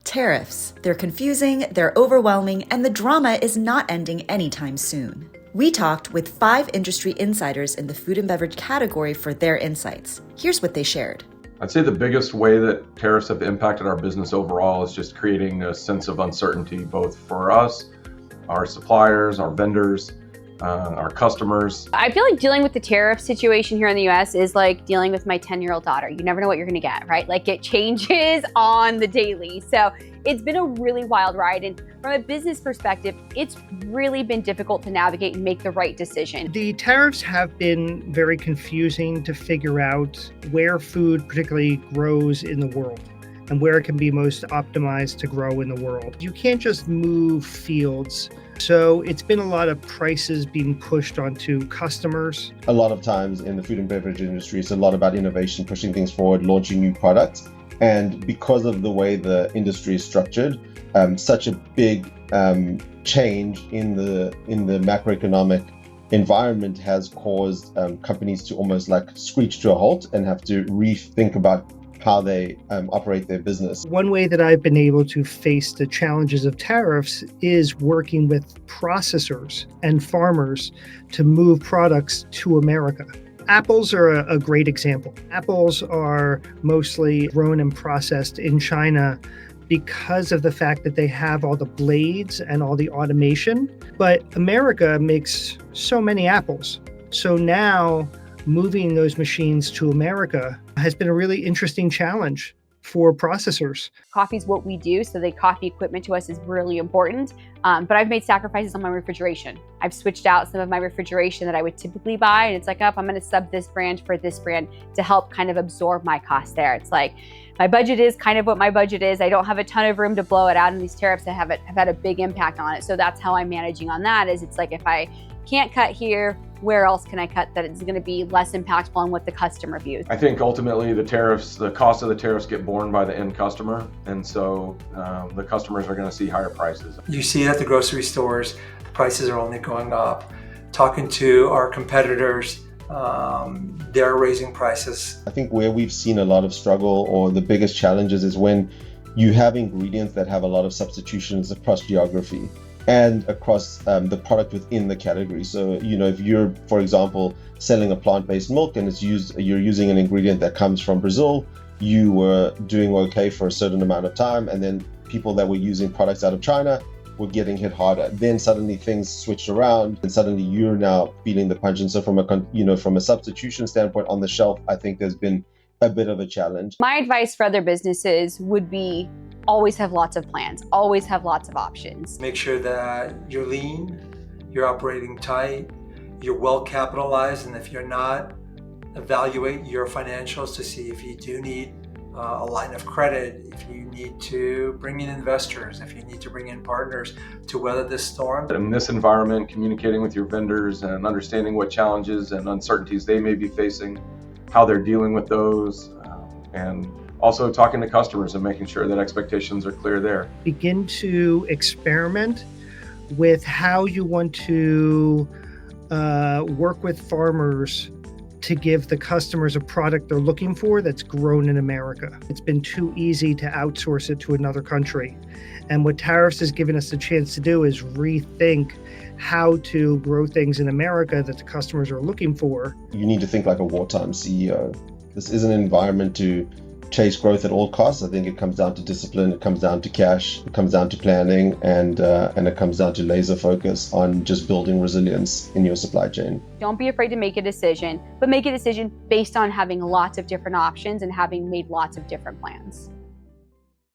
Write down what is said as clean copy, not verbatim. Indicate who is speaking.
Speaker 1: Tariffs. They're confusing, they're overwhelming, and the drama is not ending anytime soon. We talked with 5 industry insiders in the food and beverage category for their insights. Here's what they shared.
Speaker 2: I'd say the biggest way that tariffs have impacted our business overall is just creating a sense of uncertainty, both for us, our suppliers, our vendors, our customers.
Speaker 3: I feel like dealing with the tariff situation here in the US is like dealing with my 10-year-old daughter. You never know what you're gonna get, right? Like it changes on the daily. So it's been a really wild ride. And from a business perspective, it's really been difficult to navigate and make the right decision.
Speaker 4: The tariffs have been very confusing to figure out where food particularly grows in the world and where it can be most optimized to grow in the world. You can't just move fields. So it's been a lot of prices being pushed onto customers.
Speaker 5: A lot of times in the food and beverage industry, it's a lot about innovation, pushing things forward, launching new products. And because of the way the industry is structured, such a big change in the macroeconomic environment has caused companies to almost like screech to a halt and have to rethink about how they operate their business.
Speaker 4: One way that I've been able to face the challenges of tariffs is working with processors and farmers to move products to America. Apples are a great example. Apples are mostly grown and processed in China because of the fact that they have all the blades and all the automation. But America makes so many apples. So now moving those machines to America has been a really interesting challenge for processors.
Speaker 3: Coffee's what we do, so the coffee equipment to us is really important. But I've made sacrifices on my refrigeration. I've switched out some of my refrigeration that I would typically buy, and it's like, I'm gonna sub this brand for this brand to help kind of absorb my cost there. It's like, my budget is kind of what my budget is. I don't have a ton of room to blow it out, and these tariffs have had a big impact on it. So that's how I'm managing on that, is it's like, if I can't cut here, where else can I cut that it's going to be less impactful on what the customer views?
Speaker 2: I think ultimately the cost of the tariffs get borne by the end customer. And so the customers are going to see higher prices.
Speaker 6: You see it at the grocery stores, the prices are only going up. Talking to our competitors, they're raising prices.
Speaker 5: I think where we've seen a lot of struggle or the biggest challenges is when you have ingredients that have a lot of substitutions across geography and across the product within the category. So, if you're, for example, selling a plant-based milk and you're using an ingredient that comes from Brazil, you were doing okay for a certain amount of time, and then people that were using products out of China were getting hit harder. Then suddenly things switched around, and suddenly you're now feeling the punch. And so from a substitution standpoint on the shelf, I think there's been a bit of a challenge.
Speaker 3: My advice for other businesses would be always have lots of plans, always have lots of options.
Speaker 6: Make sure that you're lean, you're operating tight, you're well capitalized, and if you're not, evaluate your financials to see if you do need a line of credit, if you need to bring in investors, if you need to bring in partners to weather this storm.
Speaker 2: In this environment, communicating with your vendors and understanding what challenges and uncertainties they may be facing, how they're dealing with those, and also talking to customers and making sure that expectations are clear there.
Speaker 4: Begin to experiment with how you want to work with farmers to give the customers a product they're looking for that's grown in America. It's been too easy to outsource it to another country. And what tariffs has given us the chance to do is rethink how to grow things in America that the customers are looking for.
Speaker 5: You need to think like a wartime CEO. This is an environment to chase growth at all costs. I think it comes down to discipline, it comes down to cash, it comes down to planning, and it comes down to laser focus on just building resilience in your supply chain.
Speaker 3: Don't be afraid to make a decision, but make a decision based on having lots of different options and having made lots of different plans.